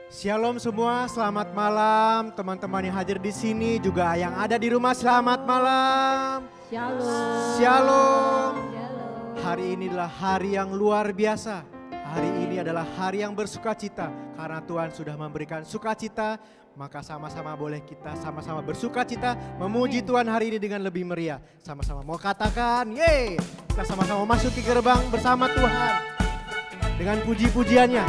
Shalom semua, selamat malam teman-teman yang hadir di sini, juga yang ada di rumah, selamat malam. Shalom. Shalom. Hari ini adalah hari yang luar biasa. Hari ini adalah hari yang bersukacita karena Tuhan sudah memberikan sukacita. Maka sama-sama boleh kita sama-sama bersukacita memuji Tuhan hari ini dengan lebih meriah. Sama-sama mau katakan, yeay. Kita sama-sama masuki gerbang bersama Tuhan dengan puji-pujiannya.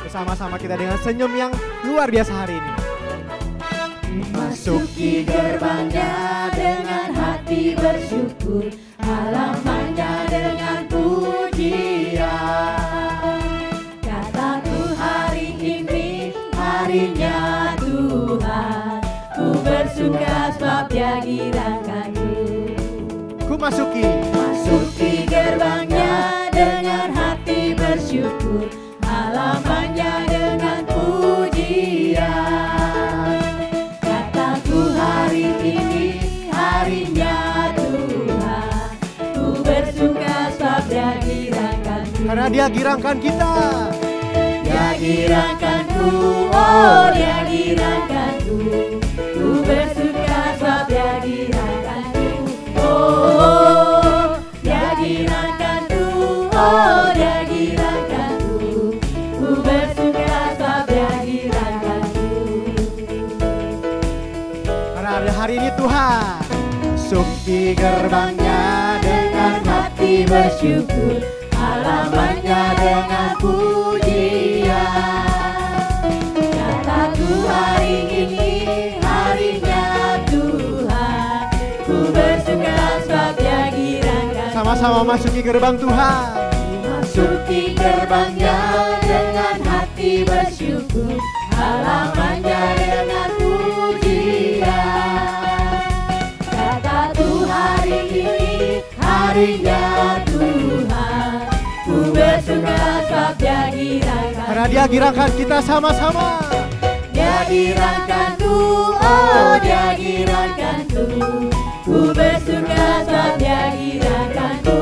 Bersama-sama kita dengan senyum yang luar biasa hari ini. Masuki gerbangnya dengan hati bersyukur, halamannya dengan pujian. Kataku hari ini harinya Tuhan, ku bersuka sebab Dia girakanku. Ku masuki gerbangnya dengan hati bersyukur, halamannya dengan pujian. Kataku hari ini harinya Tuhan, ku bersuka sebab Dia girakanku. karena Dia girangkan kita. Dia girakanku, oh Dia girakanku, ku bersuka sebab Dia girakanku. Oh, Dia girakanku, oh Dia girakanku, ku bersuka sebab Dia girakanku. Karena ada hari ini Tuhan. Masuki gerbangnya dengan hati bersyukur, halamannya dengan pujian. Kataku hari ini harinya Tuhan, ku bersuka sebab Dia girakanku. sama-sama masuki gerbang Tuhan. Masuki gerbangnya dengan hati bersyukur, halamannya dengan pujian. Kataku hari ini harinya Tuhan, ku bersuka sebab Dia girakanku. Karena Dia girangkan kita sama-sama. Dia girakanku, oh Dia girakanku, ku bersuka sebab Dia girakanku.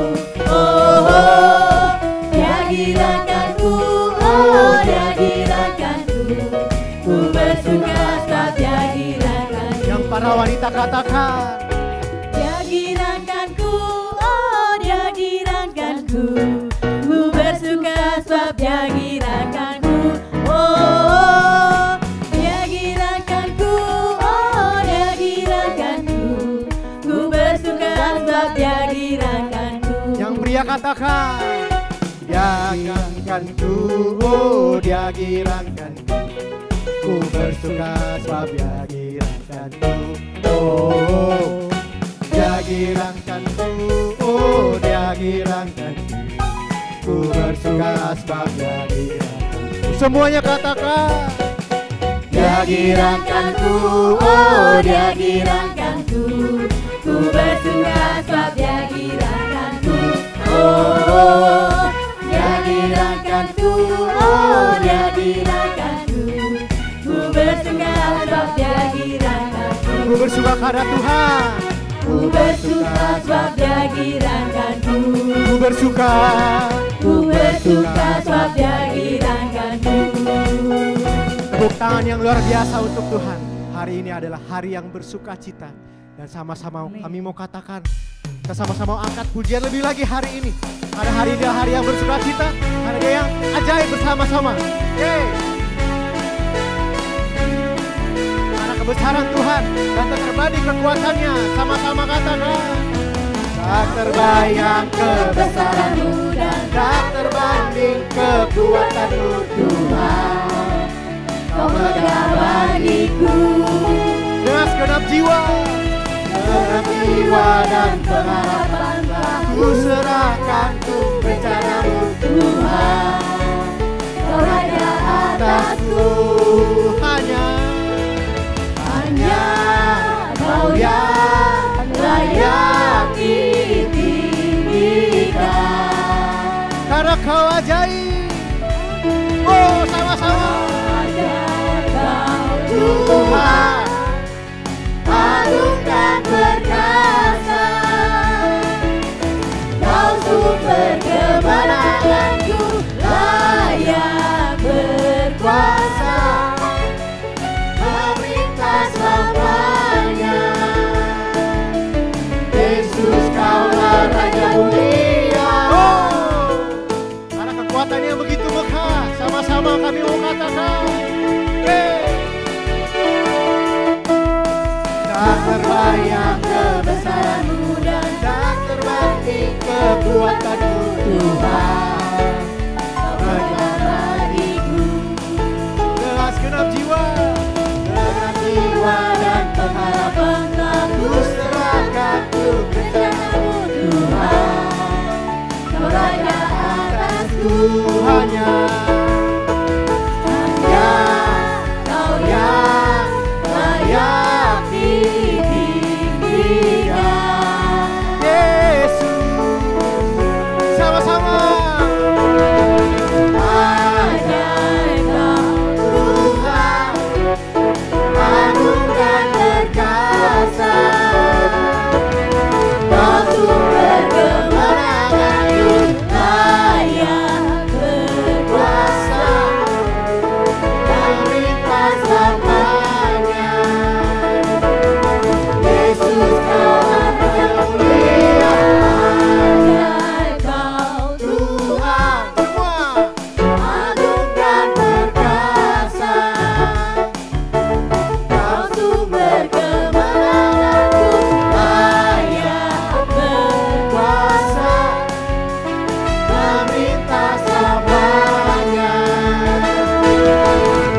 Oh, Dia girakanku, oh Dia girakanku, ku bersuka sebab Dia girakanku. Yang para wanita katakan, Dia girakanku, oh Dia girakanku, ku bersuka sebab Dia girakanku. Oh, Dia girakanku, oh Dia girakanku, ku bersuka sebab Dia girakanku. yang pria katakan, Dia girangkanku, oh Dia girangkanku, ku bersuka sebab Dia girangkanku. Oh, Dia girangkanku, oh Dia girangkanku, ku bersuka sebab Dia girangkanku. Semuanya katakan, Dia girakanku, oh Dia girakanku, ku bersuka sebab Dia girakanku. Oh, Dia girakanku, oh Dia girakanku, ku bersuka sebab Dia girakanku. ku bersuka karena Tuhan. Ku bersuka sebab Dia girakanku. Ku bersuka. Ku bersuka sebab Dia girakanku. Tepuk tangan yang luar biasa untuk Tuhan. Hari ini adalah hari yang bersukacita. Dan sama-sama kami mau katakan, kita sama-sama angkat pujian lebih lagi hari ini. Karena hari ini adalah hari yang bersukacita, karena Dia yang ajaib bersama-sama. Yeay. Karena kebesaran Tuhan dan tak terbanding kekuatannya. Sama-sama katakan, tak terbayang kebesaran-Mu dan tak terbanding kekuatan-Mu Tuhan. Kau megah bagiku Dengan segenap jiwa dan pengharapan ku serahkan untuk rencana-Mu Tuhan. Kau raja atasku, hanya Kau yang layak ditinggikan. karena Kau ajaib. Oh, sama-sama. Tuhan, agung dan perkasa, Kau sumber kemenanganku, layak berkuasa. hanya Kau yang layak ditinggikan. Yesus. Sama-sama. Ajaib Kau Tuhan, agung dan perkasa. Kau sumber kemenangan, layak berkuasa. Memerintah selamanya. Yesus Kau yang mulia. Ajaib Kau Tuhan, Semua. agung dan perkasa. Kau sumber kemenanganku, layak berkuasa. Memerintah selamanya.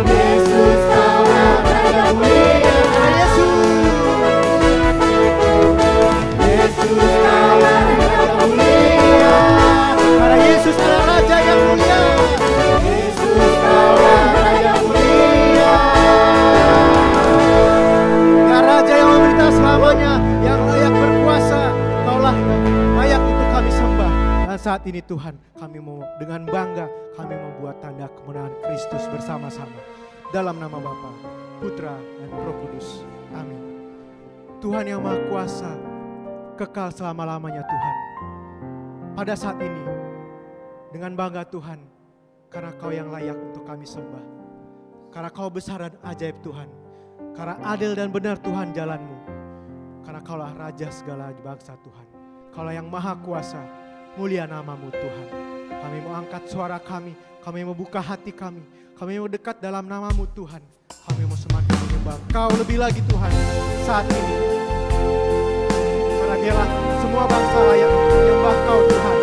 Yesus Kau yang mulia. Yesus Kau yang mulia. Karena Yesus adalah Raja yang mulia. Yesus Kau yang mulia. Ya Raja yang memerintah selamanya, yang layak berkuasa, Kaulah layak untuk kami sembah. Dan saat ini Tuhan, kami mau dengan bangga, kami membuat tanda kemenangan Kristus bersama-sama. Dalam nama Bapa, Putra, dan Roh Kudus. Amin. Tuhan yang Maha Kuasa, kekal selama-lamanya Tuhan. Pada saat ini, dengan bangga Tuhan, karena Kau yang layak untuk kami sembah. Karena Kau besar dan ajaib Tuhan. Karena adil dan benar Tuhan jalan-Mu. Karena Kaulah Raja segala bangsa Tuhan. Kaulah yang Maha Kuasa, mulia nama-Mu Tuhan. Kami mau angkat suara kami mau buka hati kami mau dekat dalam nama-Mu Tuhan. Kami mau semakin menyembah Kau lebih lagi Tuhan saat ini. Karena Dialah semua bangsa layak menyembah Kau Tuhan.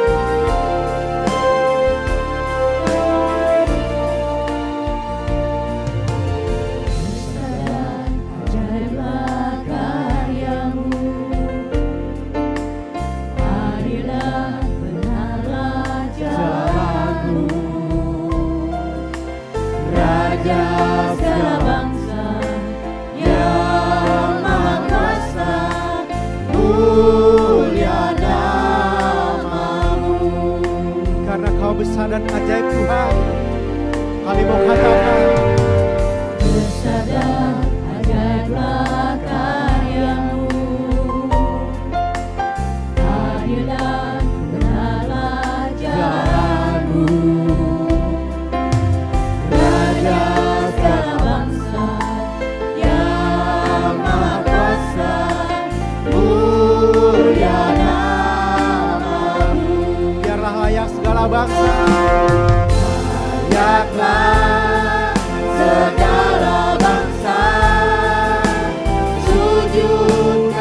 Ajaiblah karya-Mu, adillah benarlah jalan-Mu. Raja segala bangsa yang Maha Kuasa, mulia nama-Mu. Karena Kau besar dan ajaib Tuhan, kami mau katakan Besar dan ajaiblah karya-Mu, adil dan benarlah jalan-Mu. Raja segala bangsa yang Maha Kuasa, mulia nama-Mu. biarlah layak segala bangsa. Layaklah segala bangsa sujud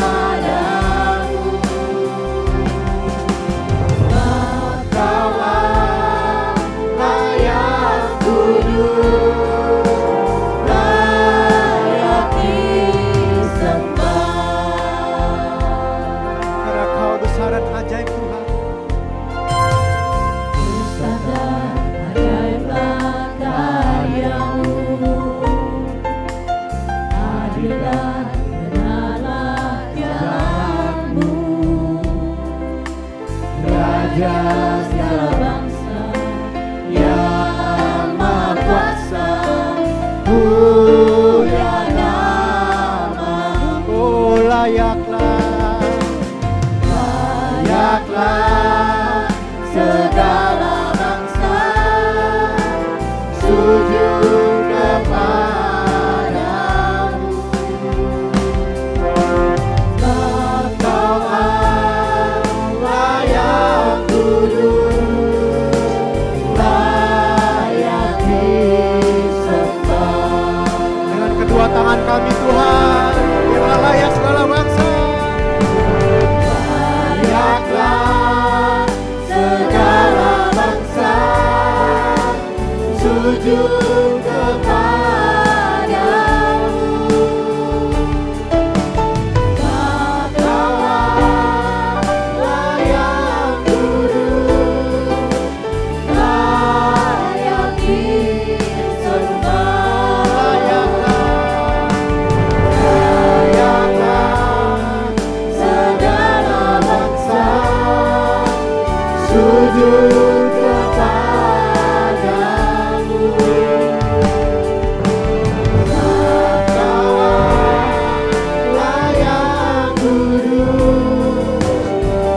kepadamu. Sebab Kaulah layak kudus, layak disembah. Karena Kau besar dan ajaib Tuhan. Besar dan ajaiblah karya-Mu, adil dan benarlah jalan-Mu. Raja segala bangsa yang Maha Kuasa, mulia nama-Mu. Oh layaklah Segala bangsa sujud kepadamu. Sebab Kaulah layak kudus, layak disembah. dengan kedua tangan kami Tuhan, biarlah layak segala bangsa. Layaklah segala sujud kepadamu. Engkaulah yang kudus,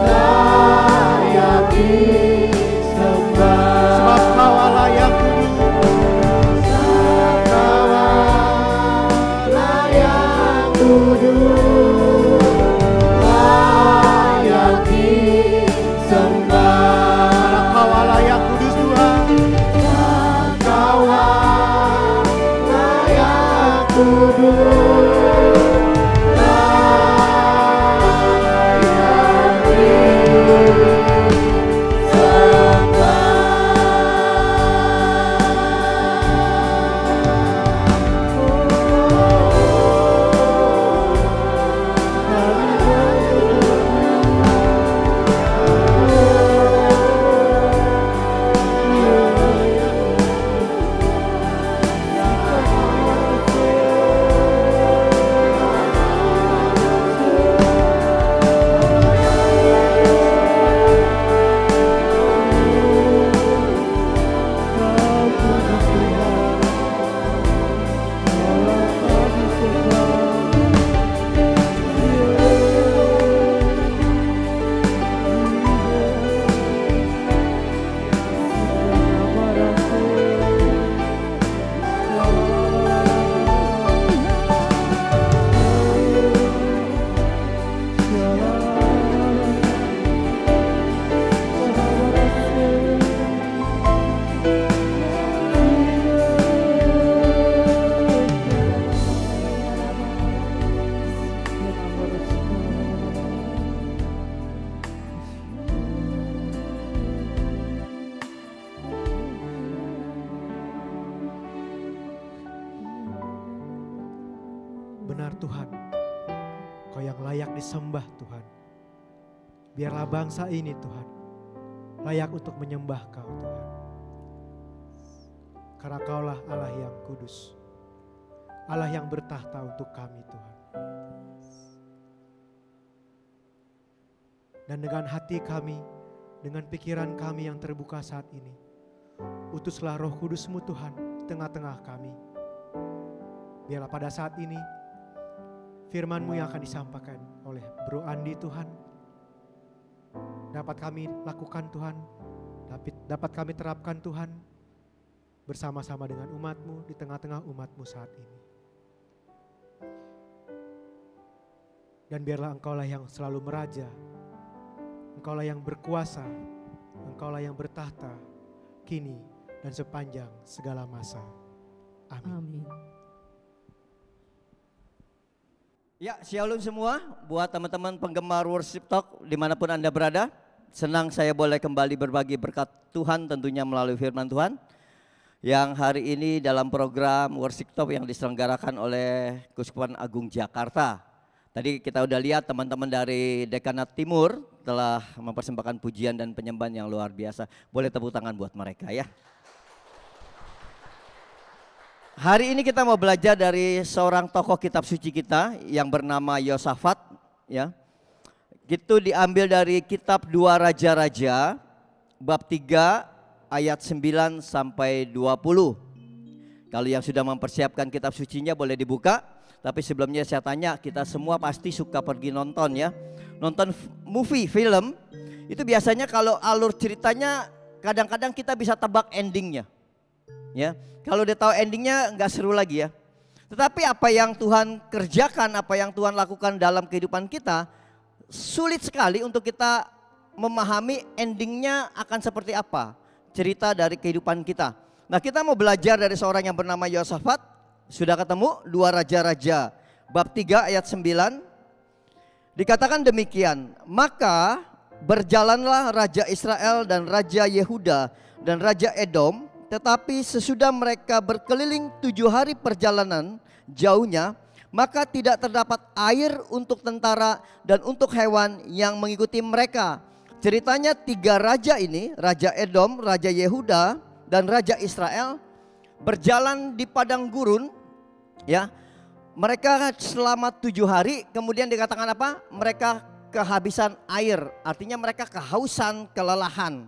layak disembah. Sebab Kau Allah yang kudus. Engkaulah yang kudus, layak disembah. Kau Allah yang kudus Tuhan. Engkaulah yang kudus, layak Benar Tuhan, Kau yang layak disembah Tuhan. Biarlah bangsa ini Tuhan layak untuk menyembah Kau Tuhan. Karena Kaulah Allah yang kudus, Allah yang bertahta untuk kami Tuhan. Dan dengan hati kami, dengan pikiran kami yang terbuka saat ini, utuslah Roh Kudus-Mu Tuhan di tengah-tengah kami. Biarlah pada saat ini firman-Mu yang akan disampaikan oleh Bro Andi Tuhan, dapat kami lakukan Tuhan, dapat kami terapkan Tuhan, bersama-sama dengan umat-Mu, di tengah-tengah umat-Mu saat ini. Dan biarlah Engkaulah yang selalu meraja, Engkaulah yang berkuasa, Engkaulah yang bertahta, kini dan sepanjang segala masa. Amin. Ya, shalom semua buat teman-teman penggemar Worship Talk dimanapun Anda berada. Senang saya boleh kembali berbagi berkat Tuhan tentunya melalui firman Tuhan. Yang hari ini dalam program Worship Talk yang diselenggarakan oleh Keuskupan Agung Jakarta. Tadi kita udah lihat teman-teman dari Dekanat Timur telah mempersembahkan pujian dan penyembahan yang luar biasa. Boleh tepuk tangan buat mereka ya. Hari ini kita mau belajar dari seorang tokoh kitab suci kita yang bernama Yosafat ya. Itu diambil dari kitab 2 Raja-Raja bab 3 ayat 9 sampai 20. Kalau yang sudah mempersiapkan kitab sucinya boleh dibuka. Tapi sebelumnya saya tanya, kita semua pasti suka pergi nonton ya. Nonton movie, film, itu biasanya kalau alur ceritanya kadang-kadang kita bisa tebak endingnya. Ya, kalau udah tahu endingnya nggak seru lagi ya. Tetapi apa yang Tuhan kerjakan, apa yang Tuhan lakukan dalam kehidupan kita, sulit sekali untuk kita memahami endingnya akan seperti apa. Cerita dari kehidupan kita. Nah, kita mau belajar dari seorang yang bernama Yosafat. Sudah ketemu 2 Raja-Raja bab 3 ayat 9. Dikatakan demikian, maka berjalanlah Raja Israel dan Raja Yehuda dan Raja Edom. Tetapi sesudah mereka berkeliling 7 hari perjalanan jauhnya, maka tidak terdapat air untuk tentara dan untuk hewan yang mengikuti mereka. Ceritanya 3 raja ini, Raja Edom, Raja Yehuda dan Raja Israel, berjalan di padang gurun ya. Mereka selama 7 hari, kemudian dikatakan apa? Mereka kehabisan air, artinya mereka kehausan, kelelahan.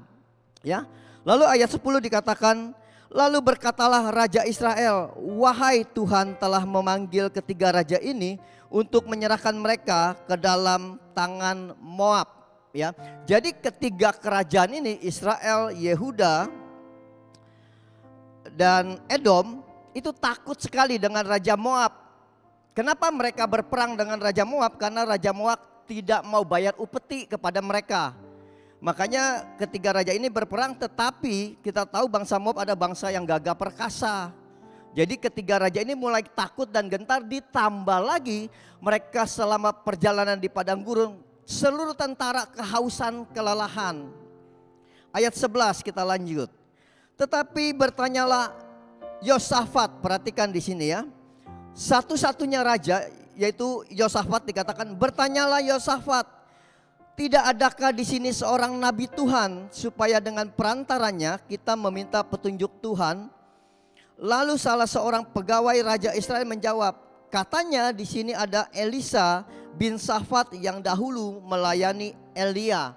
Ya. Lalu ayat 10 dikatakan, lalu berkatalah Raja Israel, wahai Tuhan telah memanggil ketiga raja ini untuk menyerahkan mereka ke dalam tangan Moab. Ya, jadi ketiga kerajaan ini, Israel, Yehuda, dan Edom, itu takut sekali dengan Raja Moab. Kenapa mereka berperang dengan Raja Moab? Karena Raja Moab tidak mau bayar upeti kepada mereka. Makanya ketiga raja ini berperang, tetapi kita tahu bangsa Moab ada bangsa yang gagah perkasa. Jadi ketiga raja ini mulai takut dan gentar, ditambah lagi mereka selama perjalanan di padang gurun, seluruh tentara kehausan, kelelahan. Ayat 11 kita lanjut. Tetapi bertanyalah Yosafat, perhatikan di sini ya. Satu-satunya raja yaitu Yosafat dikatakan, bertanyalah Yosafat, tidak adakah di sini seorang nabi Tuhan supaya dengan perantaranya kita meminta petunjuk Tuhan? Lalu salah seorang pegawai Raja Israel menjawab, katanya di sini ada Elisa bin Safat yang dahulu melayani Elia.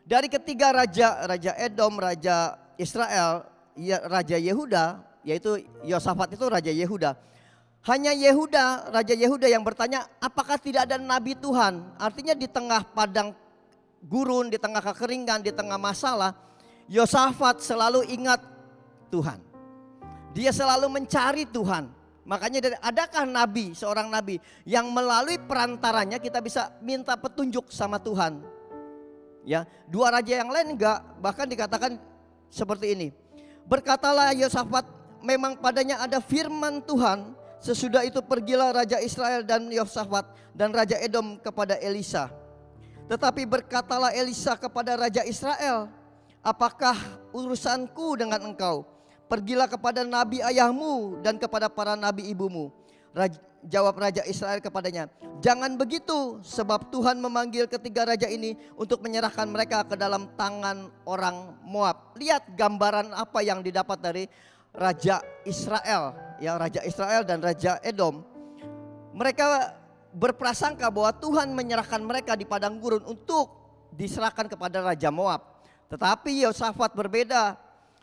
Dari ketiga raja, Raja Edom, Raja Israel, Raja Yehuda, yaitu Yosafat itu Raja Yehuda. Hanya Yehuda, Raja Yehuda yang bertanya, apakah tidak ada nabi Tuhan? Artinya di tengah padang gurun, di tengah kekeringan, di tengah masalah, Yosafat selalu ingat Tuhan. Dia selalu mencari Tuhan. Makanya adakah nabi, seorang nabi yang melalui perantaranya kita bisa minta petunjuk sama Tuhan? Ya, dua raja yang lain enggak, bahkan dikatakan seperti ini. Berkatalah Yosafat, memang padanya ada firman Tuhan. Sesudah itu pergilah Raja Israel dan Yosafat dan Raja Edom kepada Elisa. Tetapi berkatalah Elisa kepada Raja Israel, apakah urusanku dengan engkau? Pergilah kepada nabi ayahmu dan kepada para nabi ibumu. Jawab Raja Israel kepadanya, jangan begitu, sebab Tuhan memanggil ketiga raja ini untuk menyerahkan mereka ke dalam tangan orang Moab. Lihat gambaran apa yang didapat dari Raja Israel, ya, Raja Israel dan Raja Edom. Mereka berprasangka bahwa Tuhan menyerahkan mereka di padang gurun untuk diserahkan kepada Raja Moab. Tetapi Yosafat berbeda.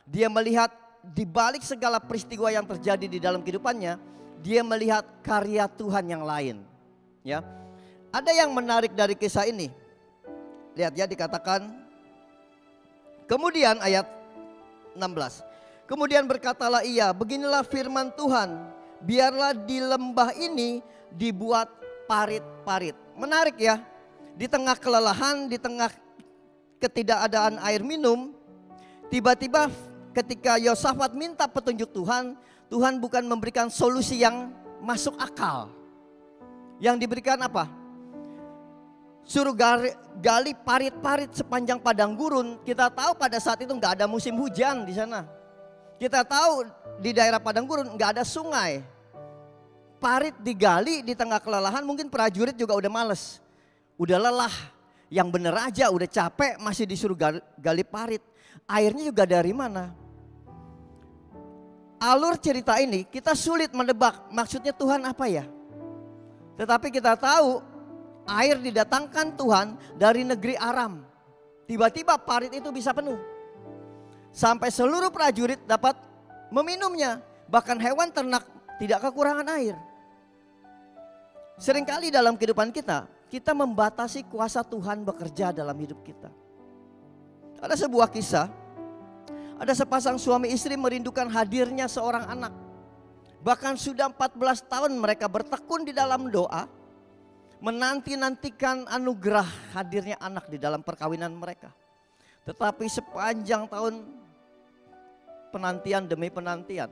Dia melihat di balik segala peristiwa yang terjadi di dalam kehidupannya, dia melihat karya Tuhan yang lain. Ya, ada yang menarik dari kisah ini. Lihat ya, dikatakan kemudian ayat 16. Kemudian berkatalah ia, beginilah firman Tuhan, biarlah di lembah ini dibuat parit-parit. Menarik ya, di tengah kelelahan, di tengah ketidakadaan air minum, tiba-tiba ketika Yosafat minta petunjuk Tuhan, Tuhan bukan memberikan solusi yang masuk akal. Yang diberikan apa? Suruh gali parit-parit sepanjang padang gurun. Kita tahu pada saat itu nggak ada musim hujan di sana. Kita tahu di daerah padang gurun nggak ada sungai. Parit digali di tengah kelelahan, mungkin prajurit juga udah males. Udah lelah, yang bener aja udah capek masih disuruh gali parit. Airnya juga dari mana? Alur cerita ini kita sulit menebak maksudnya Tuhan apa ya. Tetapi kita tahu air didatangkan Tuhan dari negeri Aram. Tiba-tiba parit itu bisa penuh. Sampai seluruh prajurit dapat meminumnya. Bahkan hewan ternak tidak kekurangan air. Seringkali dalam kehidupan kita, kita membatasi kuasa Tuhan bekerja dalam hidup kita. Ada sebuah kisah, ada sepasang suami istri merindukan hadirnya seorang anak. Bahkan sudah 14 tahun mereka bertekun di dalam doa, menanti-nantikan anugerah hadirnya anak di dalam perkawinan mereka. Tetapi sepanjang tahun penantian demi penantian,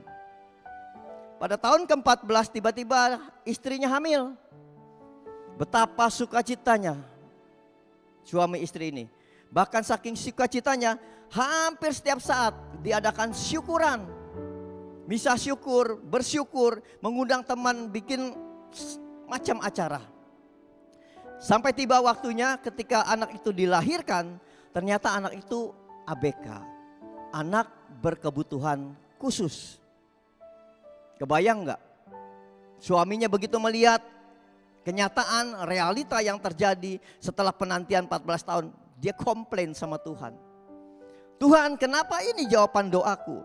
pada tahun ke-14 tiba-tiba istrinya hamil. Betapa sukacitanya suami istri ini. Bahkan saking sukacitanya, hampir setiap saat diadakan syukuran. Misa syukur, bersyukur, mengundang teman, bikin macam acara. Sampai tiba waktunya ketika anak itu dilahirkan, ternyata anak itu ABK. Anak berkebutuhan khusus. Kebayang nggak? Suaminya begitu melihat Kenyataan, realita yang terjadi setelah penantian 14 tahun. Dia komplain sama Tuhan. Tuhan, kenapa ini jawaban doaku?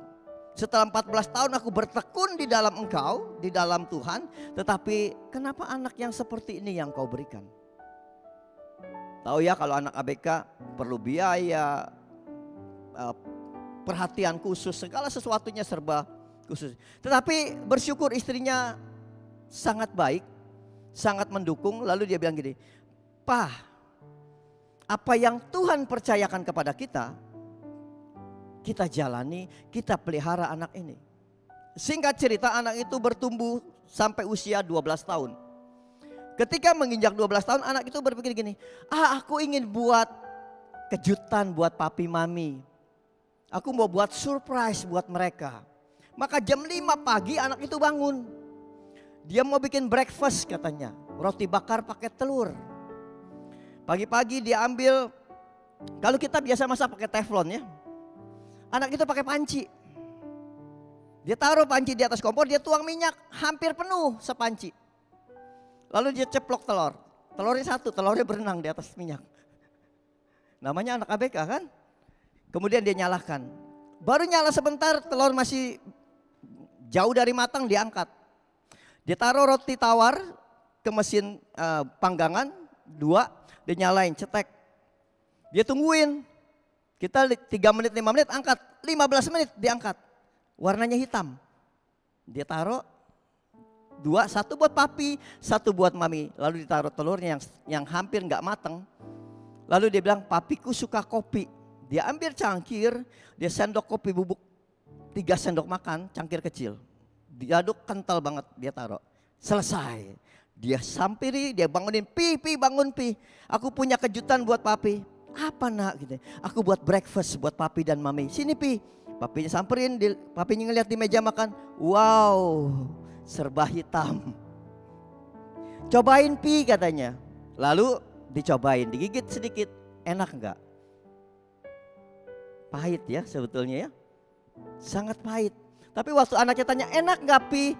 Setelah 14 tahun aku bertekun di dalam Engkau, di dalam Tuhan, tetapi kenapa anak yang seperti ini yang Kau berikan? Tahu ya, kalau anak ABK perlu biaya, perhatian khusus, segala sesuatunya serba khusus. Tetapi bersyukur istrinya sangat baik, sangat mendukung. Lalu dia bilang gini, "Pak, apa yang Tuhan percayakan kepada kita, kita jalani, kita pelihara anak ini." Singkat cerita, anak itu bertumbuh sampai usia 12 tahun. Ketika menginjak 12 tahun, anak itu berpikir gini, aku ingin buat kejutan buat papi mami. Aku mau buat surprise buat mereka. Maka jam 5 pagi anak itu bangun. Dia mau bikin breakfast katanya, roti bakar pakai telur. Pagi-pagi dia ambil, kalau kita biasa masak pakai teflon ya. Anak itu pakai panci. Dia taruh panci di atas kompor, dia tuang minyak hampir penuh sepanci. Lalu dia ceplok telur. Telurnya satu, telurnya berenang di atas minyak. Namanya anak ABK kan? Kemudian dia nyalakan. Baru nyala sebentar, telur masih jauh dari matang, diangkat. Dia taruh roti tawar ke mesin panggangan, 2, dia nyalain, cetek. Dia tungguin. Kita 3 menit, 5 menit, angkat. 15 menit diangkat. Warnanya hitam. Dia taruh 2, 1 buat papi, 1 buat mami. Lalu ditaruh telurnya yang hampir nggak matang. Lalu dia bilang, papiku suka kopi. Dia ambil cangkir, dia sendok kopi bubuk 3 sendok makan, cangkir kecil. Diaduk kental banget, dia taruh. Selesai. Dia sampiri, dia bangunin, Pi bangun Pi. Aku punya kejutan buat papi. Apa nak gitu. Aku buat breakfast buat papi dan mami. Sini Pi. Papinya samperin, papinya ngeliat di meja makan. Wow, serba hitam. Cobain Pi katanya. Lalu dicobain, digigit sedikit. Enak enggak? Pahit ya sebetulnya ya. Sangat pahit. Tapi waktu anaknya tanya, enak enggak Pi?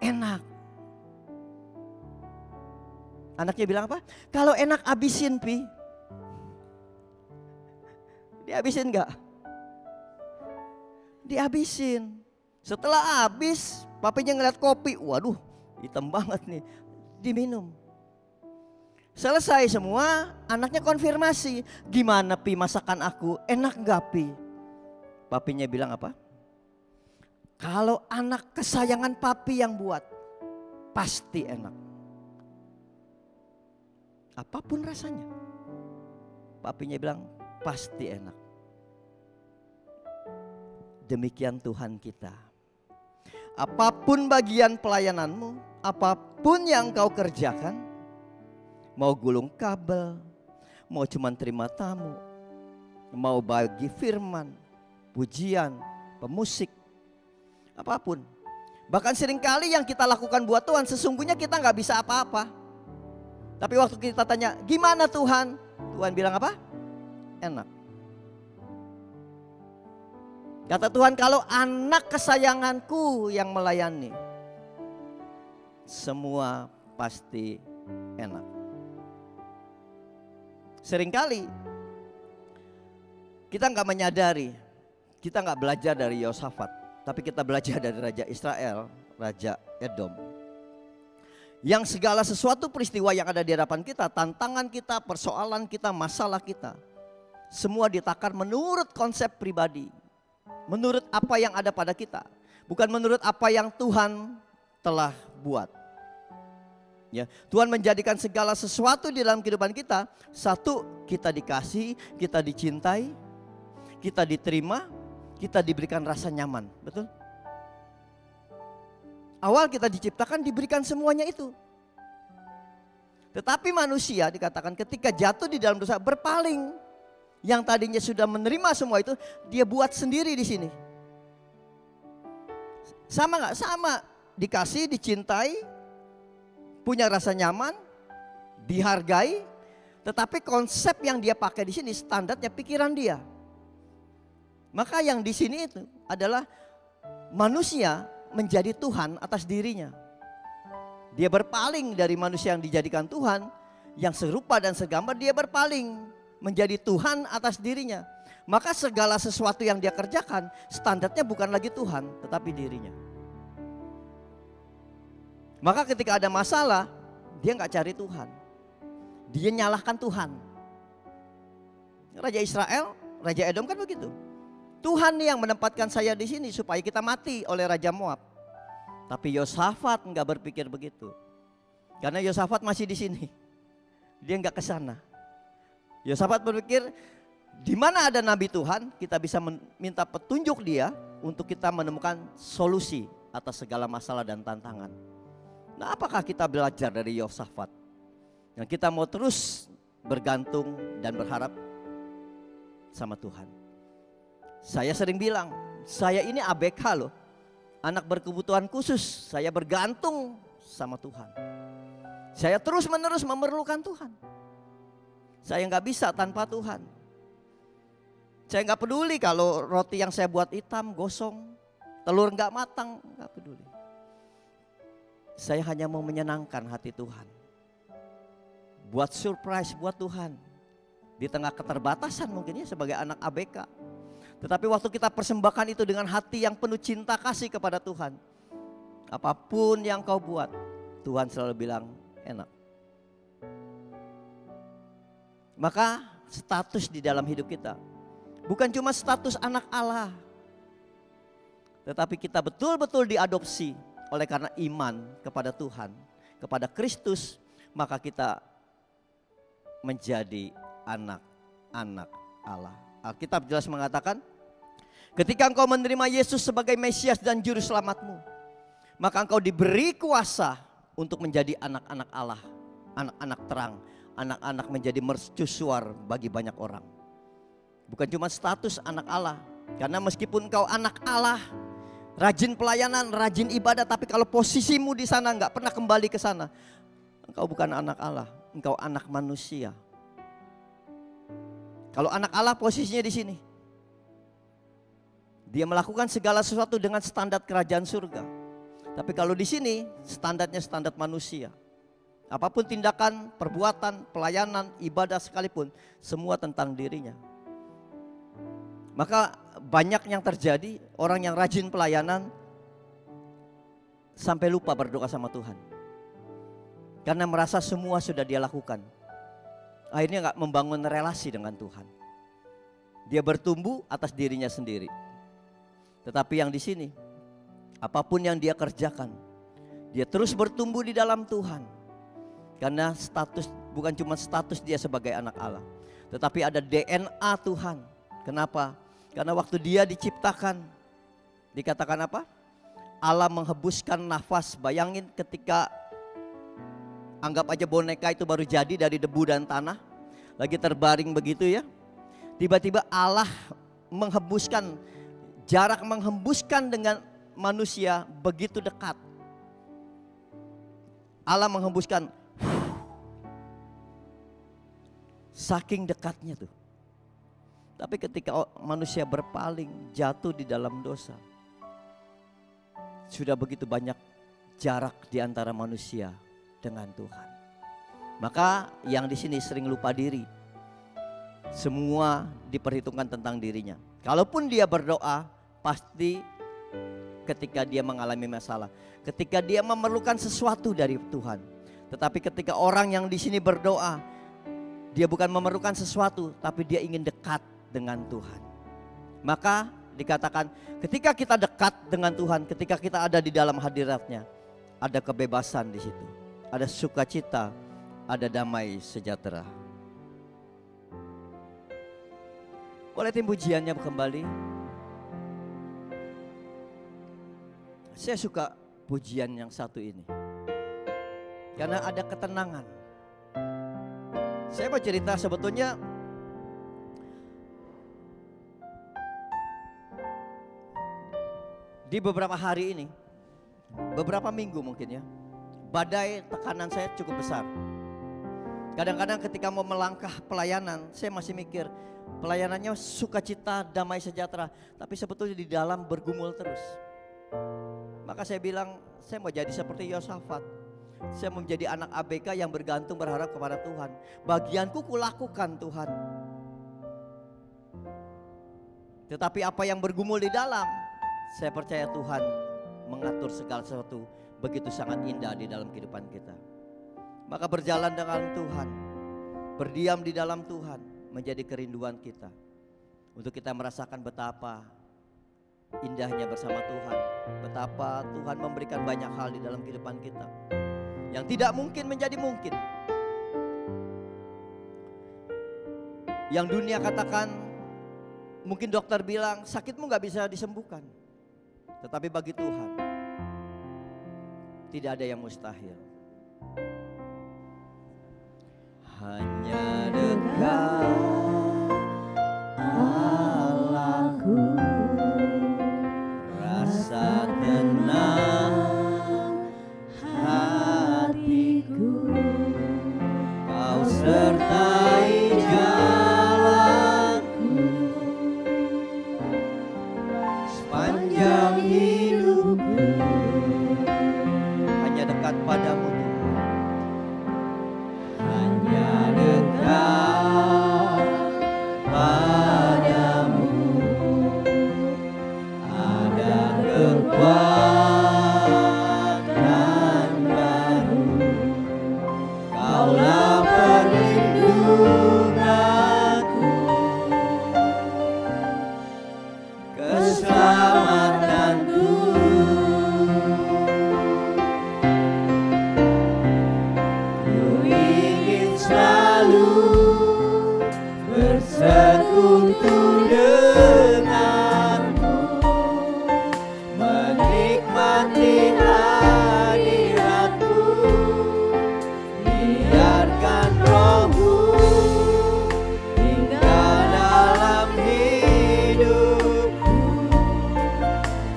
Enak. Anaknya bilang apa? Kalau enak abisin Pi. Dihabisin enggak? Dihabisin. Setelah habis, papinya ngeliat kopi. Waduh, hitam banget nih. Diminum. Selesai semua, anaknya konfirmasi. Gimana Pi masakan aku? Enak enggak Pi? Papinya bilang apa? Kalau anak kesayangan papi yang buat, pasti enak. Apapun rasanya. Papinya bilang, pasti enak. Demikian Tuhan kita. Apapun bagian pelayananmu, apapun yang kau kerjakan, mau gulung kabel, mau cuma terima tamu, mau bagi firman, pujian, pemusik, apapun. Bahkan seringkali yang kita lakukan buat Tuhan, sesungguhnya kita nggak bisa apa-apa. Tapi waktu kita tanya, gimana Tuhan? Tuhan bilang apa? Enak. Kata Tuhan, kalau anak kesayanganku yang melayani, semua pasti enak. Seringkali kita nggak menyadari, kita nggak belajar dari Yosafat, tapi kita belajar dari Raja Israel, Raja Edom. Yang segala sesuatu peristiwa yang ada di hadapan kita, tantangan kita, persoalan kita, masalah kita, semua ditakar menurut konsep pribadi, menurut apa yang ada pada kita, bukan menurut apa yang Tuhan telah buat. Ya, Tuhan menjadikan segala sesuatu di dalam kehidupan kita, satu, kita dikasih, kita dicintai, kita diterima, kita diberikan rasa nyaman, betul? Awal kita diciptakan diberikan semuanya itu. Tetapi manusia dikatakan ketika jatuh di dalam dosa berpaling. Yang tadinya sudah menerima semua itu, dia buat sendiri di sini. Sama nggak? Sama. Dikasih, dicintai, punya rasa nyaman, dihargai. Tetapi konsep yang dia pakai di sini standarnya pikiran dia. Maka yang di sini itu adalah manusia menjadi Tuhan atas dirinya. Dia berpaling dari manusia yang dijadikan Tuhan, yang serupa dan segambar, dia berpaling menjadi Tuhan atas dirinya. Maka segala sesuatu yang dia kerjakan, standarnya bukan lagi Tuhan, tetapi dirinya. Maka ketika ada masalah, dia nggak cari Tuhan, dia nyalahkan Tuhan. Raja Israel, Raja Edom kan begitu. Tuhan yang menempatkan saya di sini supaya kita mati oleh Raja Moab. Tapi Yosafat nggak berpikir begitu, karena Yosafat masih di sini, dia nggak ke sana. Yosafat berpikir, di mana ada Nabi Tuhan, kita bisa minta petunjuk dia untuk kita menemukan solusi atas segala masalah dan tantangan. Nah, apakah kita belajar dari Yosafat? Yang kita mau terus bergantung dan berharap sama Tuhan. Saya sering bilang, saya ini ABK loh. Anak berkebutuhan khusus, saya bergantung sama Tuhan. Saya terus menerus memerlukan Tuhan. Saya nggak bisa tanpa Tuhan. Saya nggak peduli kalau roti yang saya buat hitam, gosong, telur nggak matang, nggak peduli. Saya hanya mau menyenangkan hati Tuhan. Buat surprise buat Tuhan. Di tengah keterbatasan mungkin ya sebagai anak ABK. Tetapi waktu kita persembahkan itu dengan hati yang penuh cinta kasih kepada Tuhan, apapun yang kau buat, Tuhan selalu bilang enak. Maka status di dalam hidup kita bukan cuma status anak Allah, tetapi kita betul-betul diadopsi oleh karena iman kepada Tuhan, kepada Kristus, maka kita menjadi anak-anak Allah. Alkitab jelas mengatakan, ketika engkau menerima Yesus sebagai Mesias dan Juru Selamatmu, maka engkau diberi kuasa untuk menjadi anak-anak Allah, anak-anak terang, anak-anak menjadi mercusuar bagi banyak orang. Bukan cuma status anak Allah, karena meskipun engkau anak Allah, rajin pelayanan, rajin ibadah, tapi kalau posisimu di sana nggak pernah kembali ke sana, engkau bukan anak Allah, engkau anak manusia. Kalau anak Allah posisinya di sini, dia melakukan segala sesuatu dengan standar kerajaan surga. Tapi kalau di sini standarnya standar manusia. Apapun tindakan, perbuatan, pelayanan, ibadah sekalipun, semua tentang dirinya. Maka banyak yang terjadi, orang yang rajin pelayanan sampai lupa berdoa sama Tuhan. Karena merasa semua sudah dia lakukan. Akhirnya gak membangun relasi dengan Tuhan. Dia bertumbuh atas dirinya sendiri. Tetapi yang di sini, apapun yang dia kerjakan, dia terus bertumbuh di dalam Tuhan. Karena status, bukan cuma status dia sebagai anak Allah, tetapi ada DNA Tuhan. Kenapa? Karena waktu dia diciptakan, dikatakan apa? Allah menghembuskan nafas. Bayangin ketika, anggap aja boneka itu baru jadi dari debu dan tanah, lagi terbaring begitu ya. Tiba-tiba Allah menghembuskan, jarak menghembuskan dengan manusia begitu dekat. Allah menghembuskan, saking dekatnya tuh. Tapi ketika manusia berpaling, jatuh di dalam dosa, sudah begitu banyak jarak di antara manusia dengan Tuhan. Maka yang di sini sering lupa diri. Semua diperhitungkan tentang dirinya. Kalaupun dia berdoa, pasti ketika dia mengalami masalah, ketika dia memerlukan sesuatu dari Tuhan. Tetapi ketika orang yang di sini berdoa, dia bukan memerlukan sesuatu, tapi dia ingin dekat dengan Tuhan. Maka dikatakan ketika kita dekat dengan Tuhan, ketika kita ada di dalam hadiratnya, ada kebebasan di situ, ada sukacita, ada damai sejahtera. Boleh tim pujiannya kembali. Saya suka pujian yang satu ini, karena ada ketenangan. Saya mau cerita sebetulnya di beberapa hari ini, beberapa minggu mungkin ya, badai tekanan saya cukup besar. Kadang-kadang ketika mau melangkah pelayanan, saya masih mikir, pelayanannya sukacita, damai sejahtera, tapi sebetulnya di dalam bergumul terus. Maka saya bilang, saya mau jadi seperti Yosafat. Saya mau menjadi anak ABK yang bergantung berharap kepada Tuhan. Bagianku kulakukan Tuhan. Tetapi apa yang bergumul di dalam, saya percaya Tuhan mengatur segala sesuatu begitu sangat indah di dalam kehidupan kita. Maka berjalan dengan Tuhan, berdiam di dalam Tuhan menjadi kerinduan kita. Untuk kita merasakan betapa indahnya bersama Tuhan. Betapa Tuhan memberikan banyak hal di dalam kehidupan kita. Yang tidak mungkin menjadi mungkin. Yang dunia katakan, mungkin dokter bilang sakitmu gak bisa disembuhkan. Tetapi bagi Tuhan tidak ada yang mustahil. Hanya dekat Allahku, rasa tenang hatiku, Kau sertai jalanku sepanjang hidupku. Hanya dekat padamu Tuhan, hanya dekat padamu ada kekuatan baru. Kaulah perlindunganku, keselamatanku. Ku ingin selalu bersekutu denganmu, menikmati hadiratmu. Biarkan Roh-Mu tinggal dalam hidupku.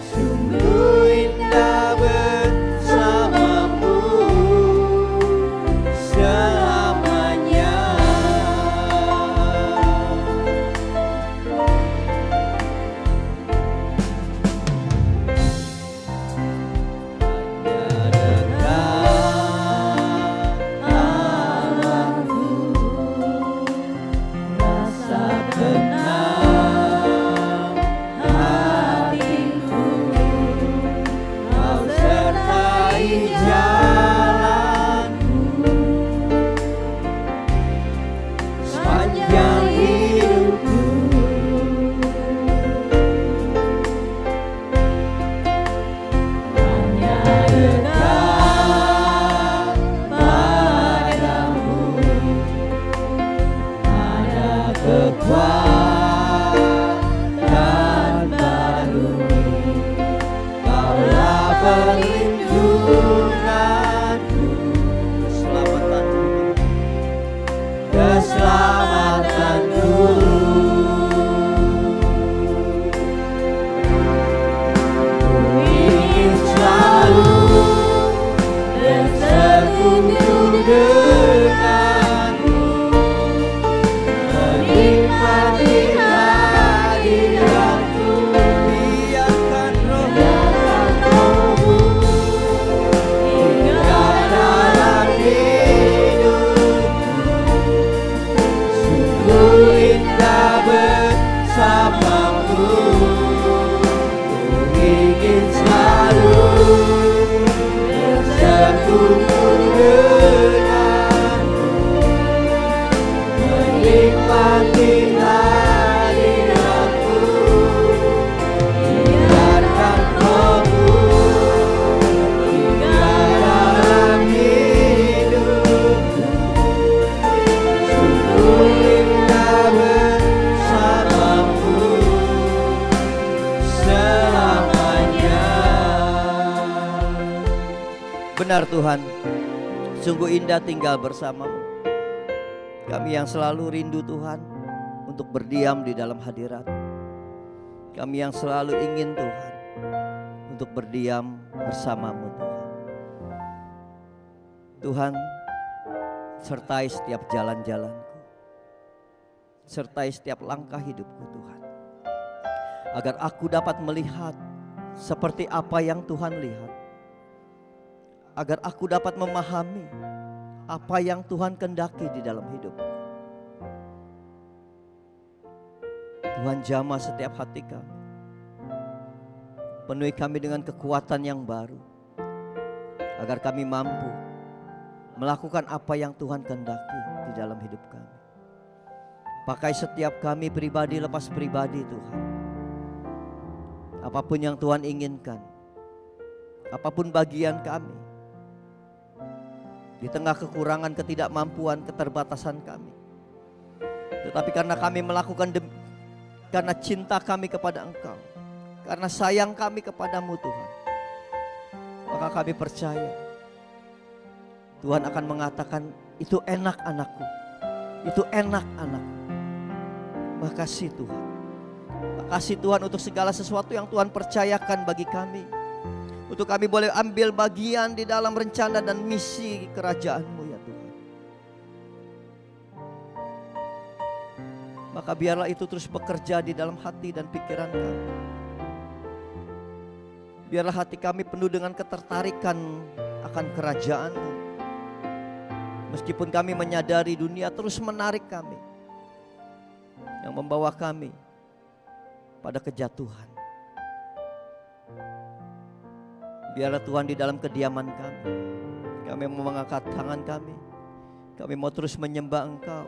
Sungguh indah bersamamu selamanya. Kekuatan baru, Kaulah perlindunganku, keselamatanku. Ku ingin selalu bersekutu denganmu, menikmati hadiratmu. Biarkan Roh-Mu tinggal dalam hidupku. Sungguh indah bersamamu. Ku ingin selalu bersekutu denganmu, menikmati hadiratmu. Biarkan Roh-Mu tinggal dalam hidupku. Sungguh indah bersamamu selamanya. Benar Tuhan, sungguh indah tinggal bersamamu. Kami yang selalu rindu Tuhan untuk berdiam di dalam hadirat. Kami yang selalu ingin Tuhan untuk berdiam bersamamu Tuhan. Tuhan, sertai setiap jalan-jalanku, sertai setiap langkah hidupku Tuhan. Agar aku dapat melihat seperti apa yang Tuhan lihat. agar aku dapat memahami apa yang Tuhan kehendaki di dalam hidup. Tuhan jamah setiap hati kami. Penuhi kami dengan kekuatan yang baru, agar kami mampu melakukan apa yang Tuhan kehendaki di dalam hidup kami. Pakai setiap kami pribadi lepas pribadi Tuhan. Apapun yang Tuhan inginkan, apapun bagian kami, di tengah kekurangan, ketidakmampuan, keterbatasan kami. Tetapi karena kami melakukan karena cinta kami kepada Engkau, karena sayang kami kepadamu Tuhan, maka kami percaya Tuhan akan mengatakan, itu enak anakku, itu enak anakku. Makasih Tuhan. Makasih Tuhan untuk segala sesuatu yang Tuhan percayakan bagi kami, untuk kami boleh ambil bagian di dalam rencana dan misi kerajaan-Mu ya Tuhan. Maka biarlah itu terus bekerja di dalam hati dan pikiran kami. Biarlah hati kami penuh dengan ketertarikan akan kerajaan-Mu. Meskipun kami menyadari dunia terus menarik kami, yang membawa kami pada kejatuhan. Biarlah Tuhan di dalam kediaman kami mau mengangkat tangan kami mau terus menyembah Engkau,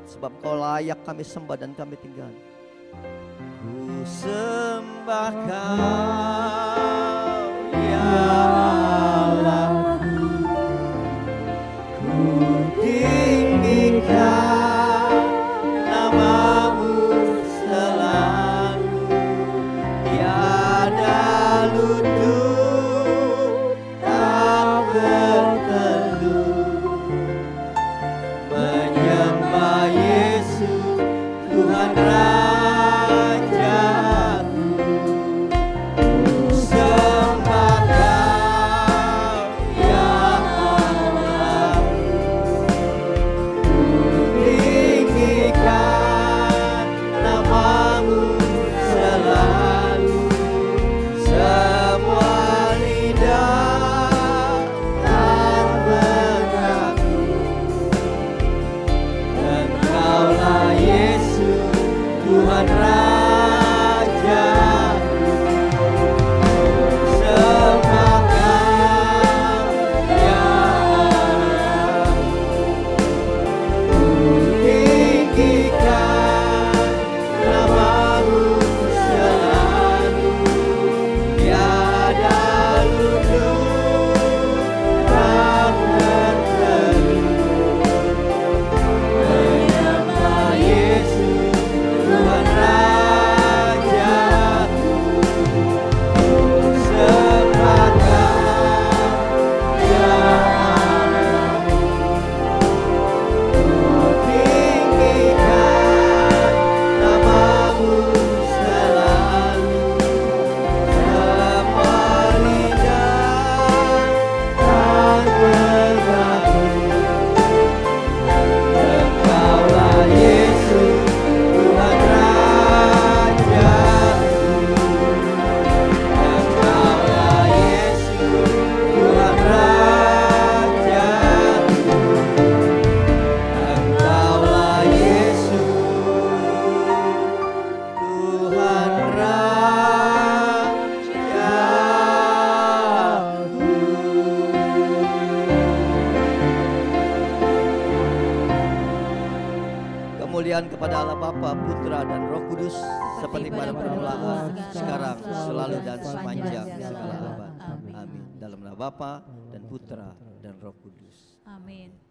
sebab Engkau layak kami sembah dan kami tinggal. Ku sembah Kau ya Allah, ku tinggikan nama-Mu selalu, tiada lutut tak berteduh, menyembah Yesus Tuhan Rajaku. Ku sembah Kau ya Allah, ku tinggikan nama-Mu selalu, semua lidah tak mengaku, Engkaulah Yesus Tuhan Rajaku. Sembah Kau ya Allah, ku tinggikan nama-Mu selalu, tiada lutut tak berteduh, menyembah Yesus Tuhan Rajaku. Sembah Kau ya Allah, ku tinggikan nama-Mu selalu, semua lidah tak mengaku, Engkaulah Yesus Tuhan Rajaku. Engkaulah Yesus Tuhan Rajaku. Engkaulah Yesus Tuhan Rajaku. Kemuliaan kepada Allah Bapa, Putra dan Roh Kudus, seperti pada permulaan, sekarang, selalu dan sepanjang segala abad. Amin. Dalam nama Bapa dan Putra dan Roh Kudus. Amin.